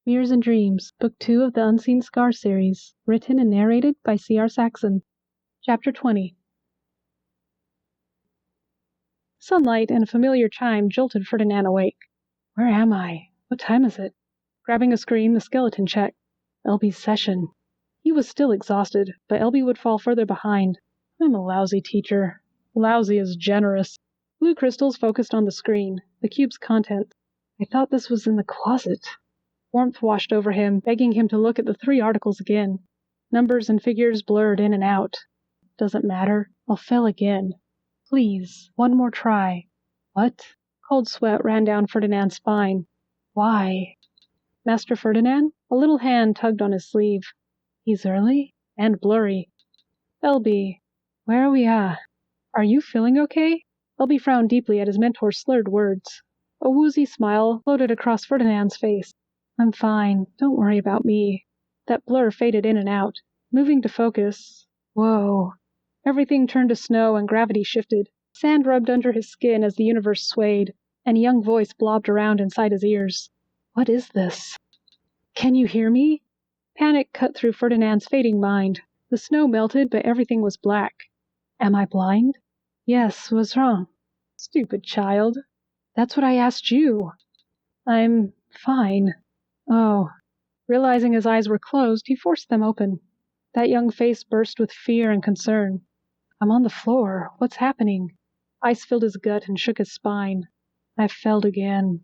Mirrors and Dreams, Book 2 of the Unseen Scar series, written and narrated by C.R. Saxon. Chapter 20. Sunlight and a familiar chime jolted Ferdinan awake. Where am I? What time is it? Grabbing a screen, the skeleton checked. Elby's session. He was still exhausted, but Elby would fall further behind. I'm a lousy teacher. Lousy is generous. Blue crystals focused on the screen, the cube's contents. I thought this was in the closet. Warmth washed over him, begging him to look at the 3 articles again. Numbers and figures blurred in and out. Doesn't matter. I'll fail again. Please, one more try. What? Cold sweat ran down Ferdinand's spine. Why? Master Ferdinan? A little hand tugged on his sleeve. He's early? And blurry. Elby, where are we at? Are you feeling okay? Elby frowned deeply at his mentor's slurred words. A woozy smile floated across Ferdinand's face. I'm fine. Don't worry about me. That blur faded in and out. Moving to focus. Whoa. Everything turned to snow and gravity shifted. Sand rubbed under his skin as the universe swayed, and a young voice blobbed around inside his ears. What is this? Can you hear me? Panic cut through Ferdinand's fading mind. The snow melted, but everything was black. Am I blind? Yes, what's wrong? Stupid child. That's what I asked you. I'm fine. Oh. Realizing his eyes were closed, he forced them open. That young face burst with fear and concern. I'm on the floor. What's happening? Ice filled his gut and shook his spine. I failed again.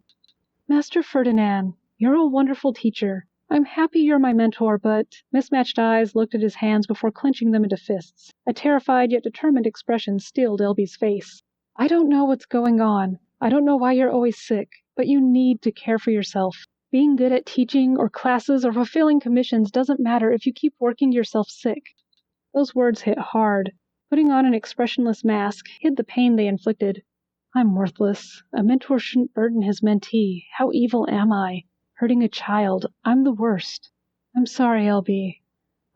Master Ferdinan, you're a wonderful teacher. I'm happy you're my mentor, but... Mismatched eyes looked at his hands before clenching them into fists. A terrified yet determined expression steeled Elby's face. I don't know what's going on. I don't know why you're always sick, but you need to care for yourself. Being good at teaching or classes or fulfilling commissions doesn't matter if you keep working yourself sick. Those words hit hard. Putting on an expressionless mask hid the pain they inflicted. I'm worthless. A mentor shouldn't burden his mentee. How evil am I? Hurting a child. I'm the worst. I'm sorry, Elby.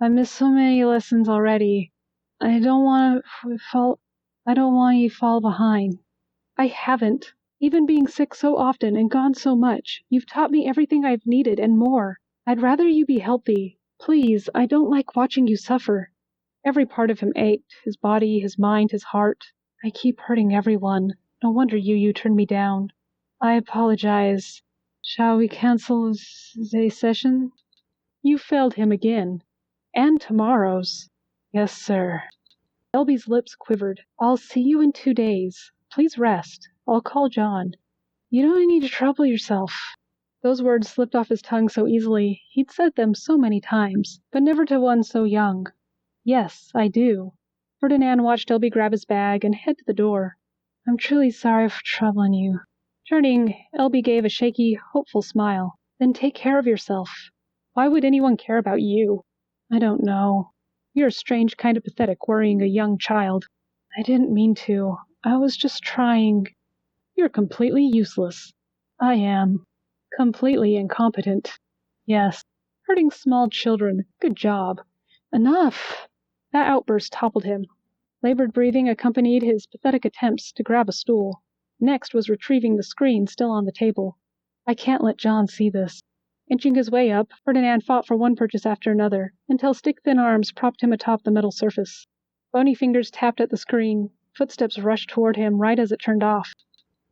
I missed so many lessons already. I don't want you to fall behind. I haven't. Even being sick so often and gone so much, you've taught me everything I've needed and more. I'd rather you be healthy. Please, I don't like watching you suffer. Every part of him ached, his body, his mind, his heart. I keep hurting everyone. No wonder you turned me down. I apologize. Shall we cancel the session? You failed him again. And tomorrow's. Yes, sir. Elby's lips quivered. I'll see you in 2 days. Please rest. I'll call John. You don't need to trouble yourself. Those words slipped off his tongue so easily. He'd said them so many times, but never to one so young. Yes, I do. Ferdinan watched Elby grab his bag and head to the door. I'm truly sorry for troubling you. Turning, Elby gave a shaky, hopeful smile. Then take care of yourself. Why would anyone care about you? I don't know. You're a strange kind of pathetic worrying a young child. I didn't mean to. I was just trying. You're completely useless. I am. Completely incompetent. Yes. Hurting small children. Good job. Enough. That outburst toppled him. Labored breathing accompanied his pathetic attempts to grab a stool. Next was retrieving the screen still on the table. I can't let John see this. Inching his way up, Ferdinan fought for one purchase after another, until stick-thin arms propped him atop the metal surface. Bony fingers tapped at the screen. Footsteps rushed toward him right as it turned off.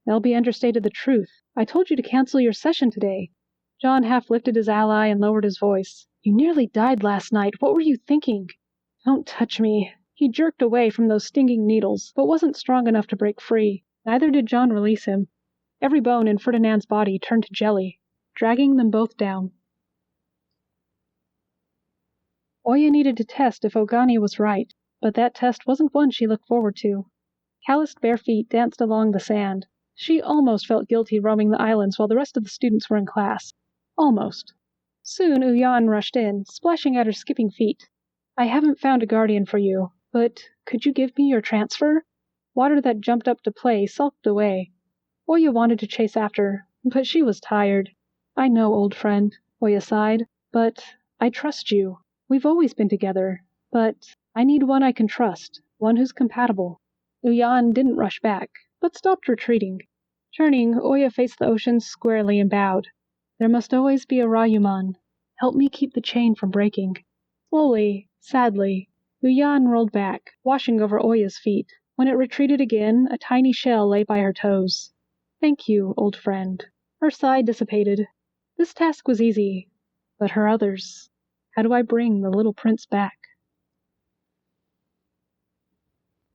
Elby understated the truth. I told you to cancel your session today. John half lifted his ally and lowered his voice. You nearly died last night. What were you thinking? Don't touch me. He jerked away from those stinging needles, but wasn't strong enough to break free. Neither did John release him. Every bone in Ferdinand's body turned to jelly, dragging them both down. Oya needed to test if Ogani was right, but that test wasn't one she looked forward to. Calloused bare feet danced along the sand. She almost felt guilty roaming the islands while the rest of the students were in class. Almost. Soon Uyan rushed in, splashing at her skipping feet. I haven't found a guardian for you, but could you give me your transfer? Water that jumped up to play sulked away. Oya wanted to chase after, but she was tired. I know, old friend, Oya sighed, but I trust you. We've always been together, but I need one I can trust, one who's compatible. Uyan didn't rush back, but stopped retreating. Turning, Oya faced the ocean squarely and bowed. There must always be a Rayuman. Help me keep the chain from breaking. Slowly, sadly, Uyan rolled back, washing over Oya's feet. When it retreated again, a tiny shell lay by her toes. Thank you, old friend. Her sigh dissipated. This task was easy, but her others. How do I bring the little prince back?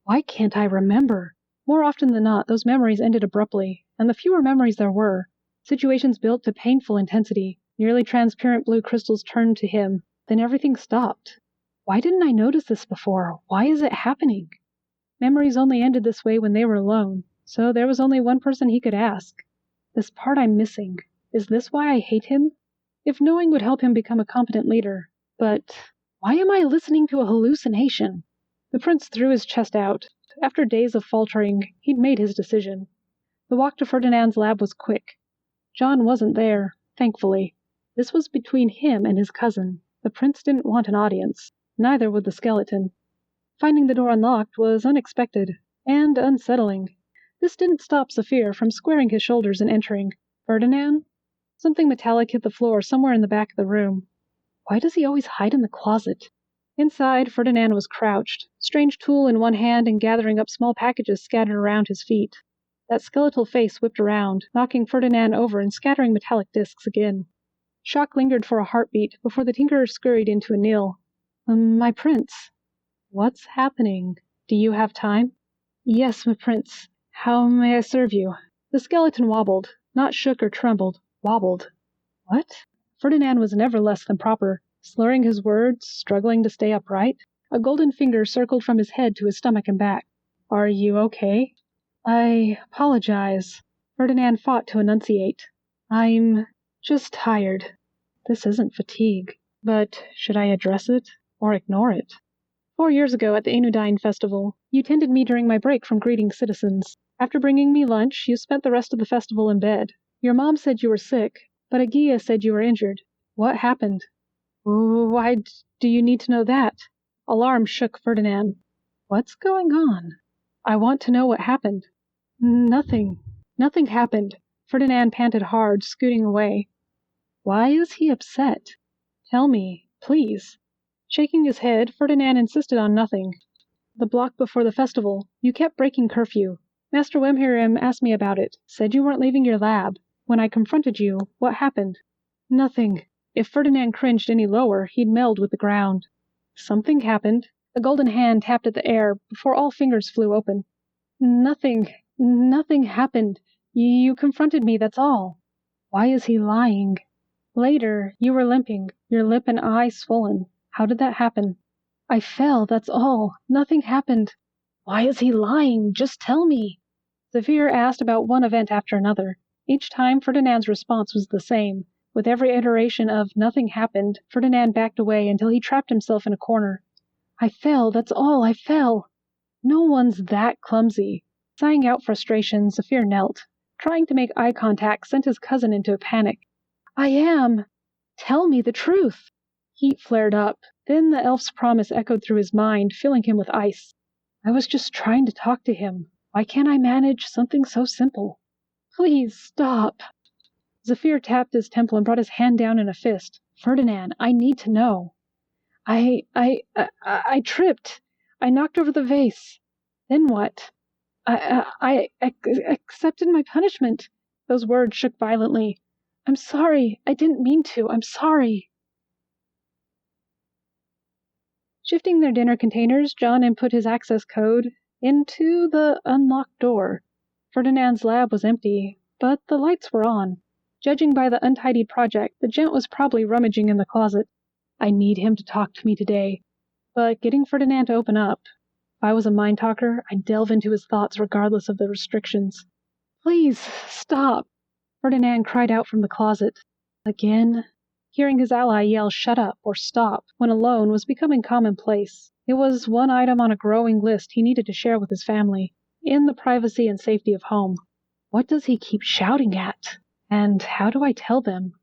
Why can't I remember? More often than not, those memories ended abruptly, and the fewer memories there were, situations built to painful intensity, nearly transparent blue crystals turned to him, then everything stopped. Why didn't I notice this before? Why is it happening? Memories only ended this way when they were alone, so there was only one person he could ask. This part I'm missing. Is this why I hate him? If knowing would help him become a competent leader. But why am I listening to a hallucination? The prince threw his chest out. After days of faltering, he'd made his decision. The walk to Ferdinand's lab was quick. John wasn't there, thankfully. This was between him and his cousin. The prince didn't want an audience. Neither would the skeleton. Finding the door unlocked was unexpected and unsettling. This didn't stop Zephyr from squaring his shoulders and entering. Ferdinan? Something metallic hit the floor somewhere in the back of the room. Why does he always hide in the closet? Inside, Ferdinan was crouched, strange tool in one hand and gathering up small packages scattered around his feet. That skeletal face whipped around, knocking Ferdinan over and scattering metallic discs again. Shock lingered for a heartbeat before the tinkerer scurried into a kneel. My prince. What's happening? Do you have time? Yes, my prince. How may I serve you? The skeleton wobbled, not shook or trembled, wobbled. What? Ferdinan was never less than proper, slurring his words, struggling to stay upright. A golden finger circled from his head to his stomach and back. Are you okay? I apologize. Ferdinan fought to enunciate. I'm just tired. This isn't fatigue. But should I address it or ignore it? 4 years ago at the Inudine Festival, you tended me during my break from greeting citizens. After bringing me lunch, you spent the rest of the festival in bed. Your mom said you were sick, but Agia said you were injured. What happened? Why do you need to know that? Alarm shook Ferdinan. What's going on? I want to know what happened. Nothing. Nothing happened. Ferdinan panted hard, scooting away. Why is he upset? Tell me, please. Shaking his head, Ferdinan insisted on nothing. The block before the festival, you kept breaking curfew. Master Wemhiram asked me about it, said you weren't leaving your lab. When I confronted you, what happened? Nothing. If Ferdinan cringed any lower, he'd meld with the ground. Something happened. A golden hand tapped at the air before all fingers flew open. Nothing happened. You confronted me, that's all. Why is he lying? Later, you were limping, your lip and eye swollen. How did that happen? I fell, that's all. Nothing happened. Why is he lying? Just tell me. Zephyr asked about one event after another. Each time, Ferdinand's response was the same. With every iteration of nothing happened, Ferdinan backed away until he trapped himself in a corner. I fell, that's all, I fell. No one's that clumsy. Sighing out frustration, Zephyr knelt. Trying to make eye contact sent his cousin into a panic. I am. Tell me the truth. Heat flared up. Then the elf's promise echoed through his mind, filling him with ice. I was just trying to talk to him. Why can't I manage something so simple? Please stop. Zephyr tapped his temple and brought his hand down in a fist. Ferdinan, I need to know. I tripped. I knocked over the vase. Then what? I accepted my punishment. Those words shook violently. I'm sorry. I didn't mean to. I'm sorry. Shifting their dinner containers, John input his access code into the unlocked door. Ferdinand's lab was empty, but the lights were on. Judging by the untidied project, the gent was probably rummaging in the closet. I need him to talk to me today. But getting Ferdinan to open up. If I was a mind talker, I'd delve into his thoughts regardless of the restrictions. Please, stop. Ferdinan cried out from the closet. Again? Hearing his ally yell shut up or stop when alone was becoming commonplace. It was one item on a growing list he needed to share with his family, in the privacy and safety of home. What does he keep shouting at? And how do I tell them?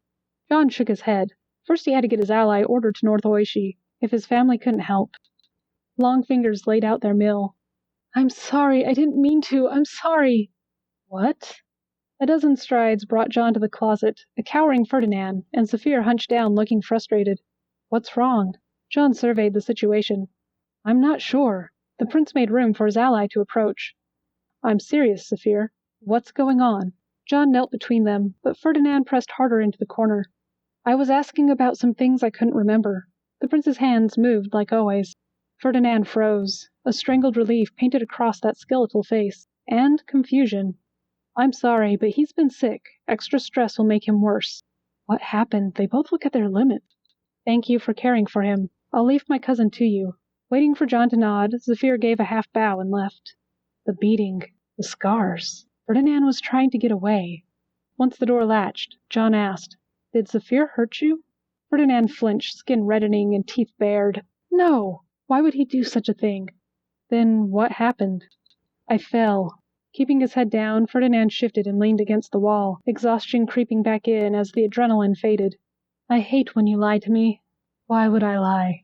John shook his head. First he had to get his ally ordered to North Oishi, if his family couldn't help. Long fingers laid out their mill. I'm sorry, I didn't mean to, I'm sorry. What? A dozen strides brought John to the closet, a cowering Ferdinan, and Zephyr hunched down looking frustrated. What's wrong? John surveyed the situation. I'm not sure. The prince made room for his ally to approach. I'm serious, Zephyr. What's going on? John knelt between them, but Ferdinan pressed harder into the corner. I was asking about some things I couldn't remember. The prince's hands moved like always. Ferdinan froze. A strangled relief painted across that skeletal face. And confusion. I'm sorry, but he's been sick. Extra stress will make him worse. What happened? They both look at their limit. Thank you for caring for him. I'll leave my cousin to you. Waiting for John to nod, Zephyr gave a half bow and left. The beating. The scars. Ferdinan was trying to get away. Once the door latched, John asked, Did Zephyr hurt you? Ferdinan flinched, skin reddening and teeth bared. No! Why would he do such a thing? Then what happened? I fell. Keeping his head down, Ferdinan shifted and leaned against the wall, exhaustion creeping back in as the adrenaline faded. I hate when you lie to me. Why would I lie?